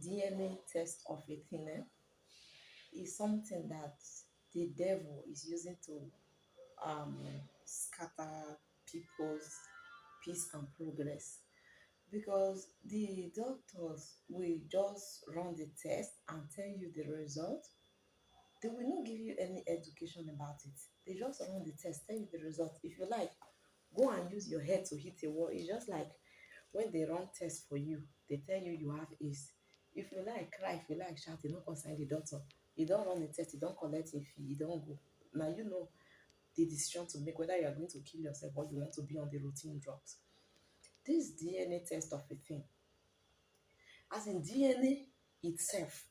DNA test of a thing is something that the devil is using to um, scatter people's peace and progress. Because the doctors will just run the test and tell you the result. They will not give you any education about it. They just run the test, tell you the result. If you like, go and use your head to hit a wall. It's just like when they run tests for you, they tell you you have ace. If you like cry, if you like shout, you don't concern the doctor. You don't run the test, you don't collect a fee, you don't go. Now you know the decision to make whether you are going to kill yourself or you want to be on the routine drugs. This DNA test of a thing, as in DNA itself,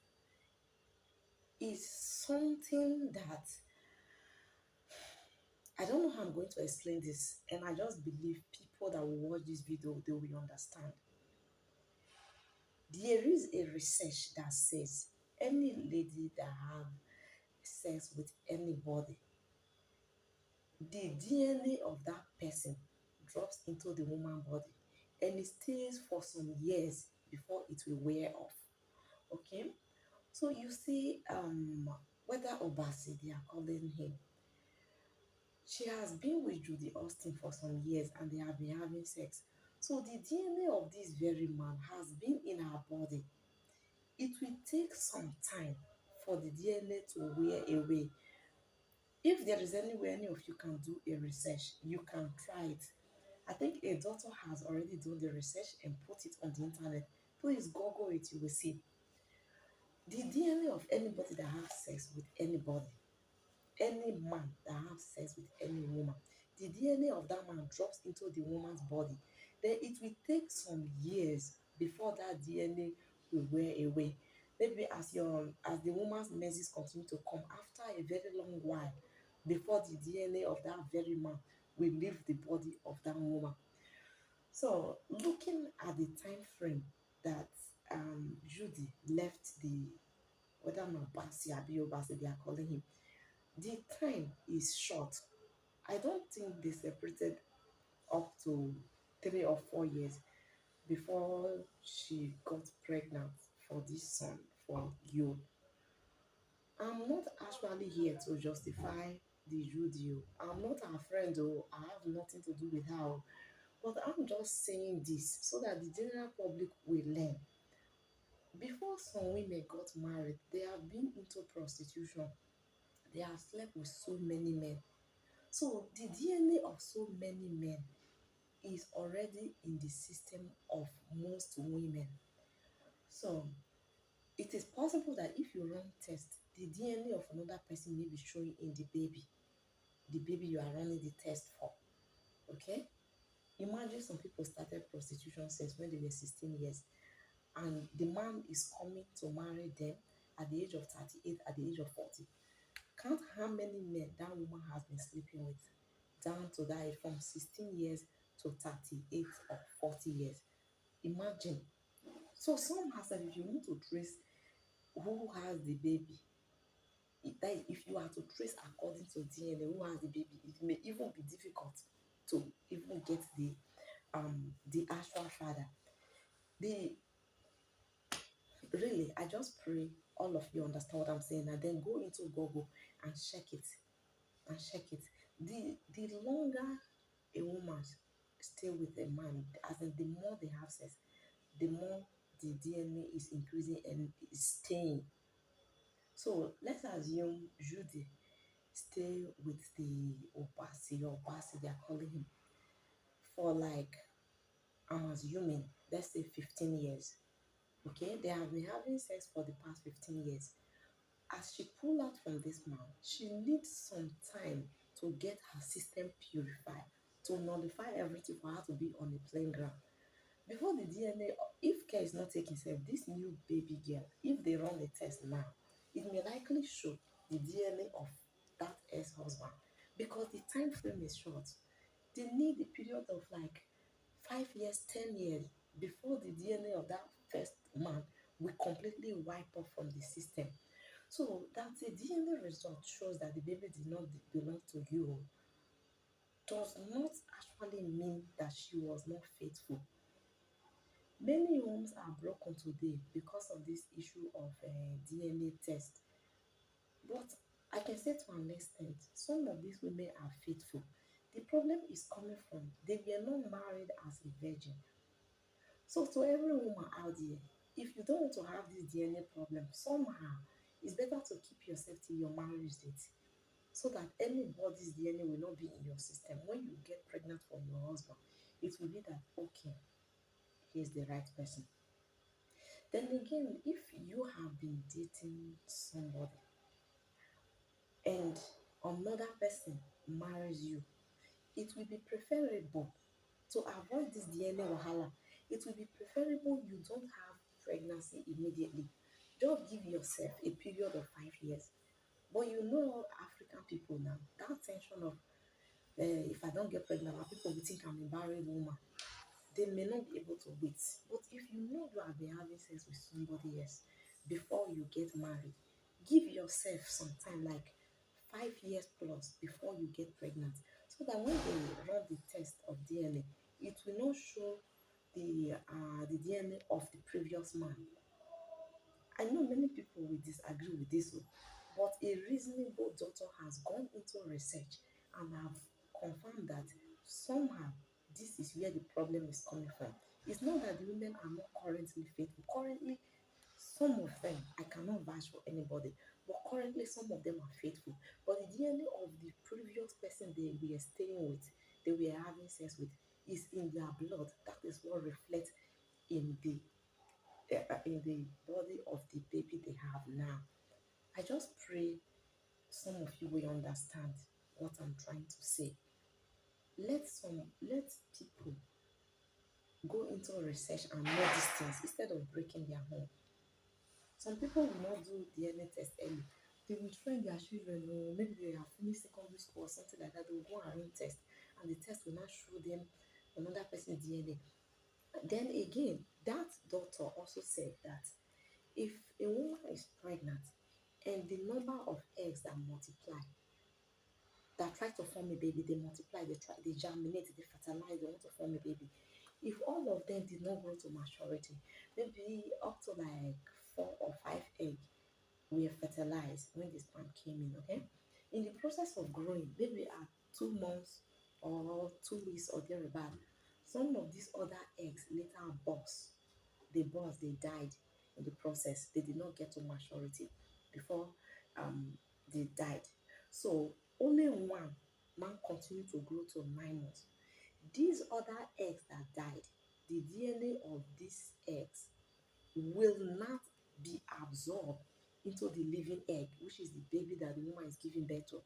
is something that I don't know how I'm going to explain this, and I just believe people that will watch this video they will understand. There is a research that says any lady that have sex with anybody, the DNA of that person drops into the woman body and it stays for some years before it will wear off. Okay, so you see, whether Obasi they are calling him, she has been with Judy Austin for some years and they have been having sex. So the DNA of this very man has been in her body. It will take some time for the DNA to wear away. If there is any way any of you can do a research, you can try it. I think a doctor has already done the research and put it on the internet. Please Google it, you will see. The DNA of anybody that has sex with anybody, any man that has sex with any woman, the DNA of that man drops into the woman's body. Then it will take some years before that DNA will wear away. Maybe as the woman's menses continue to come after a very long while before the DNA of that very man will leave the body of that woman. So looking at the time frame that Judy left the whether Mabasi Abiobasi they are calling him, the time is short. I don't think they separated up to 3 or 4 years before she got pregnant for this son, for you. I'm not actually here to justify the Judy. I'm not her friend, or I have nothing to do with her. But I'm just saying this so that the general public will learn. Before some women got married, they have been into prostitution. They have slept with so many men. So the DNA of so many men is already in the system of most women. So it is possible that if you run test, the DNA of another person may be showing in the baby you are running the test for. Okay? Imagine some people started prostitution since when they were 16 years, and the man is coming to marry them at the age of 38, at the age of 40. Count how many men that woman has been sleeping with down to that age, from 16 years to 38 or 40 years. Imagine. So somehow, if you want to trace who has the baby, if you are to trace according to DNA who has the baby, it may even be difficult to even get the actual father. The Really, I just pray all of you understand what I'm saying, and then go into Google and check it. And check it. The longer a woman stay with a man, as in the more they have sex, the more the DNA is increasing and is staying. So let's assume Judy stay with the Obasi they are calling him, for like, I'm assuming, let's say 15 years. Okay, they have been having sex for the past 15 years. As she pull out from this man, she needs some time to get her system purified, to nullify everything for her to be on a plain ground. Before the DNA, if care is not taken, self, this new baby girl, if they run the test now, it may likely show the DNA of that ex-husband, because the time frame is short. They need a period of like 5 years, 10 years before the DNA of that first man will completely wipe off from the system. So that the DNA result shows that the baby did not belong to you does not actually mean that she was not faithful. Many homes are broken today because of this issue of DNA test. But I can say to an extent, some of these women are faithful. The problem is coming from they were not married as a virgin. So to every woman out there, if you don't want to have this DNA problem, somehow it's better to keep yourself till your marriage date so that anybody's DNA will not be in your system. When you get pregnant for your husband, it will be that okay, he's the right person. Then again, if you have been dating somebody and another person marries you, it will be preferable to avoid this DNA wahala. It will be preferable you don't have pregnancy immediately. Just give yourself a period of 5 years. But you know, African people now, that tension of if I don't get pregnant, my people will think I'm a married woman. They may not be able to wait. But if you know you have been having sex with somebody else before you get married, give yourself some time, like 5 years plus, before you get pregnant. So that when they run the test of DNA, it will not show the DNA of the previous man. I know many people will disagree with this one, but a reasonable doctor has gone into research and have confirmed that somehow this is where the problem is coming from. It's not that the women are not currently faithful. Currently, some of them, I cannot vouch for anybody, but currently some of them are faithful. But the DNA of the previous person they were staying with, they were having sex with, is in their blood. That is what reflects in the body of the baby they have now. I just pray some of you will understand what I'm trying to say. Let people go into research and know these things instead of breaking their home. Some people will not do DNA test early. They will train their children, or maybe they have finished secondary school or something like that. They will go and run test, and the test will not show them another person's DNA. Then again, that doctor also said that if a woman is pregnant and the number of eggs that multiply, that try to form a baby, they multiply, they germinate, they fertilize, they want to form a baby. If all of them did not grow to maturity, maybe up to like 4 or 5 eggs were fertilized when the sperm came in, okay? In the process of growing, maybe at 2 months or 2 weeks or thereabout, some of these other eggs later burst. They burst, they died in the process. They did not get to maturity before they died. So only one man continued to grow to 9 months. These other eggs that died, the DNA of these eggs will not be absorbed into the living egg, which is the baby that the woman is giving birth to.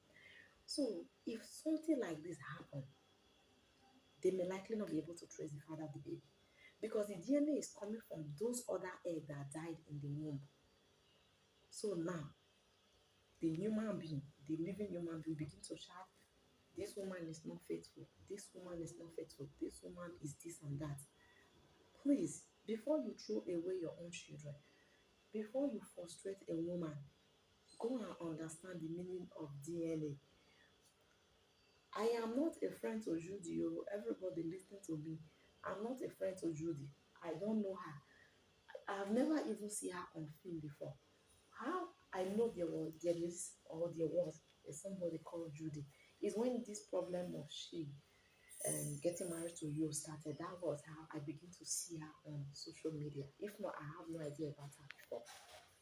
So if something like this happen, they may likely not be able to trace the father of the baby because the DNA is coming from those other eggs that died in the womb. So now the human being, the living human being, begin to shout, this woman is not faithful, this woman is not faithful, this woman is this and that. Please, before you throw away your own children, before you frustrate a woman, go and understand the meaning of DNA. I am not a friend to Judy. Oh, everybody listening to me, I'm not a friend to Judy. I don't know her. I've never even seen her on film before. How I know there was somebody called Judy is when this problem of she getting married to you started. That was how I began to see her on social media. If not, I have no idea about her.